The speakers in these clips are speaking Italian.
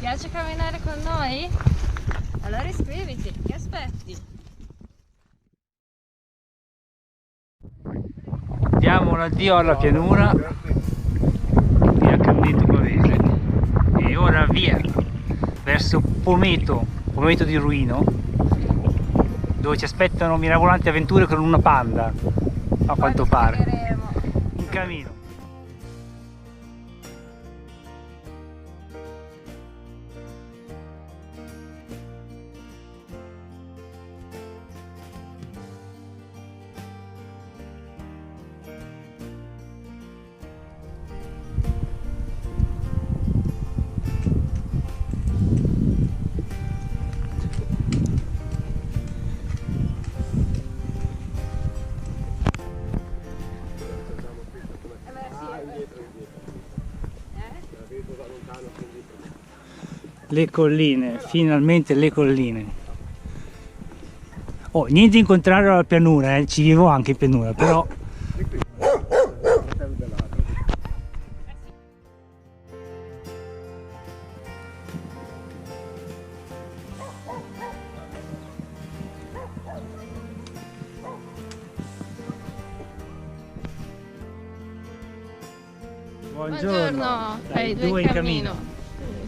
piace camminare con noi? Allora iscriviti, che aspetti? Diamo un addio alla pianura e al Caminetto Pavese e ora via verso Pometo di Ruino, dove ci aspettano mirabolanti avventure con una panda, a quanto pare, in cammino. Le colline, finalmente le colline. Oh, niente in contrario alla pianura, ci vivo anche in pianura, però... Buongiorno, dai, due in cammino.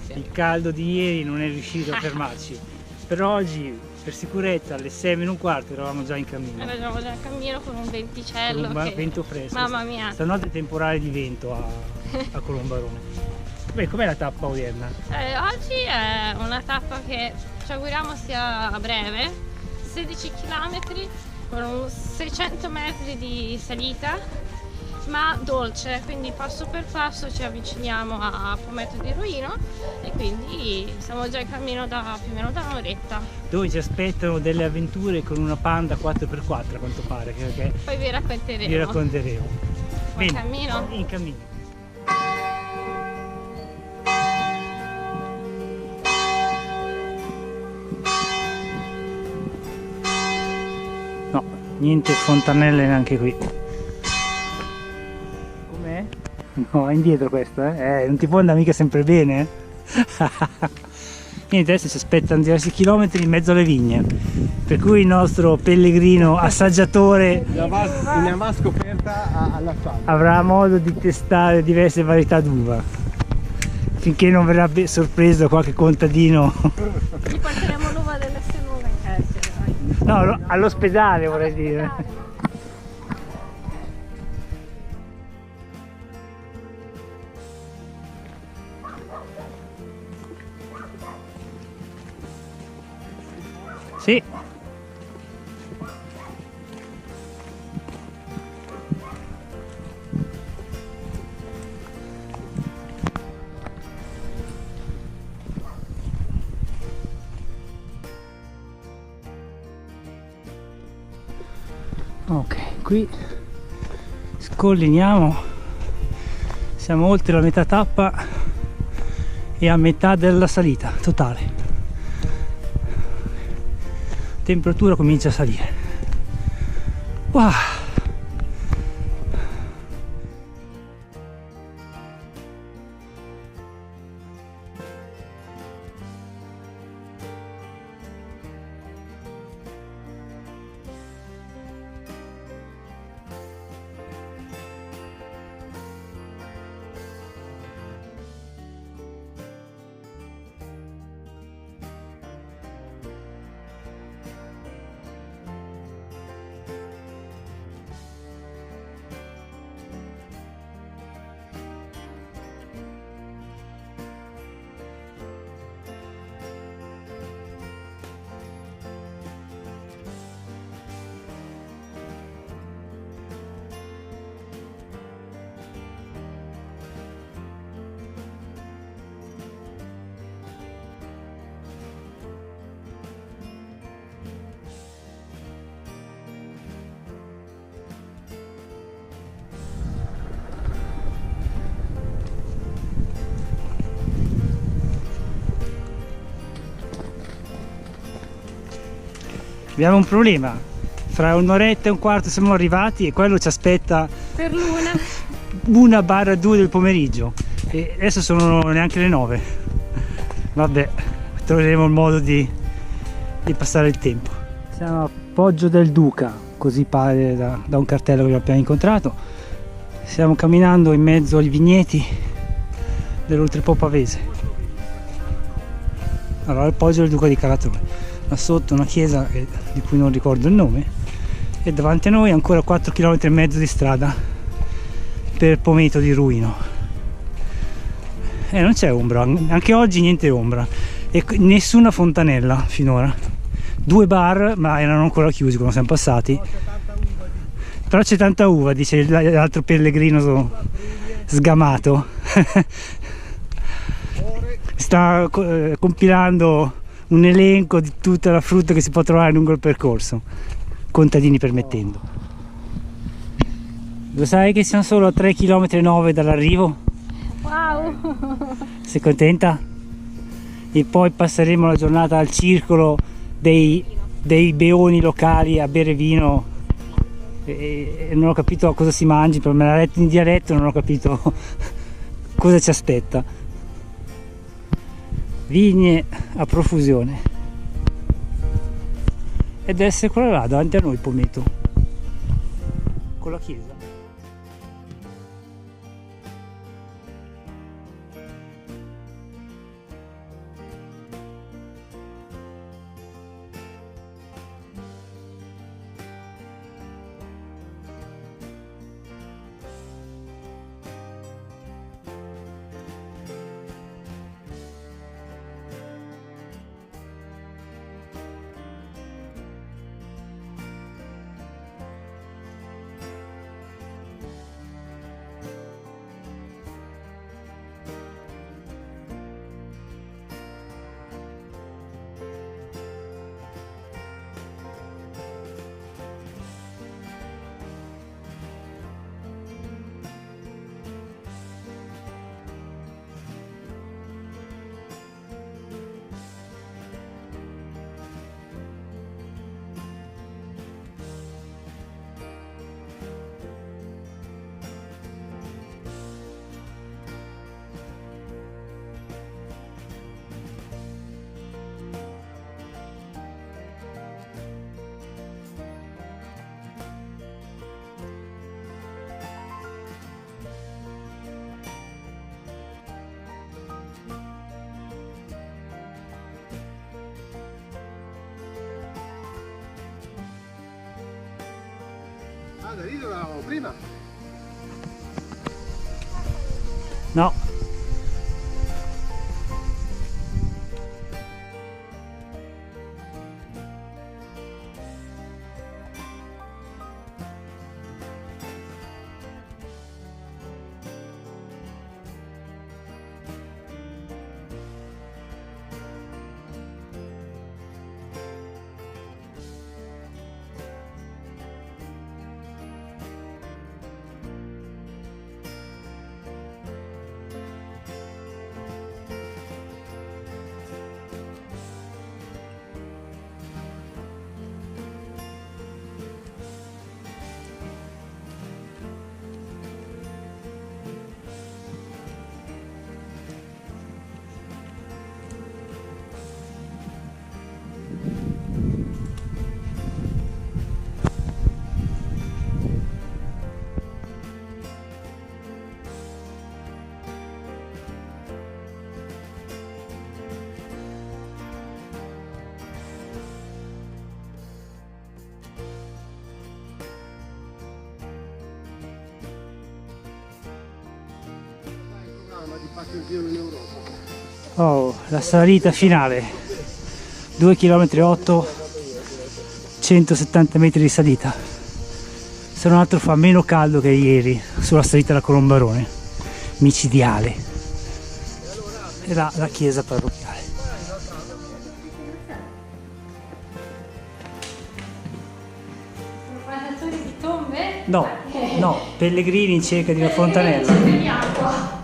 Il caldo di ieri non è riuscito a fermarci, però oggi per sicurezza alle 6:15 eravamo già in cammino. Eravamo già in cammino con un venticello, con un vento fresco. Mamma mia! Stanotte temporale di vento a Colombarone. Beh, com'è la tappa odierna? Oggi è una tappa che ci auguriamo sia breve, 16 km con 600 metri di salita, ma dolce, quindi passo per passo ci avviciniamo a Pometo di Ruino e quindi siamo già in cammino da più o meno da un'oretta. Dove ci aspettano delle avventure con una panda 4x4 a quanto pare, che poi vi racconteremo. Vi racconteremo. Bene, in cammino? In cammino. No, niente fontanelle neanche qui. No, è indietro questa, non ti può andare mica sempre bene. Niente, adesso ci aspettano diversi chilometri in mezzo alle vigne, per cui il nostro pellegrino assaggiatore ne avrà scoperta alla sala. Avrà modo di testare diverse varietà d'uva, finché non verrà sorpreso da qualche contadino. Gli porteremo l'uva delle Senuve in carcere. No, all'ospedale vorrei dire. Sì. Ok, qui scolliniamo, siamo oltre la metà tappa e a metà della salita totale. Temperatura comincia a salire. Wow. Abbiamo un problema, fra un'oretta e un quarto siamo arrivati e quello ci aspetta per l'una. 1/2 del pomeriggio e adesso sono neanche le 9. Vabbè, troveremo il modo di passare il tempo. Siamo a Poggio del Duca, così pare da un cartello che abbiamo incontrato. Stiamo camminando in mezzo ai vigneti dell'Oltrepo Pavese. Allora, il Poggio del Duca di Calatrone, là sotto una chiesa di cui non ricordo il nome, e davanti a noi ancora 4 km e mezzo di strada per Pometo di Ruino. Non c'è ombra, anche oggi niente ombra e nessuna fontanella finora. 2 bar, ma erano ancora chiusi quando siamo passati. Però c'è tanta uva, dice l'altro pellegrino sgamato. Sta compilando un elenco di tutta la frutta che si può trovare lungo il percorso, contadini permettendo. Lo sai che siamo solo a 3,9 km dall'arrivo? Wow! Sei contenta? E poi passeremo la giornata al circolo dei beoni locali a bere vino e non ho capito cosa si mangi, per me l'ha letto in dialetto, non ho capito cosa ci aspetta. Vigne a profusione ed essere quella là davanti a noi, Pometo, con la chiesa. Da lì dove eravamo prima? No. Di fatto in giro in Europa. Oh, la salita finale, 2,8 km, 170 metri di salita. Se non altro fa meno caldo che ieri sulla salita da Colombarone, micidiale. E là la chiesa parrocchiale. Guardatori di tombe? No, no, pellegrini in cerca di una fontanella. Di acqua.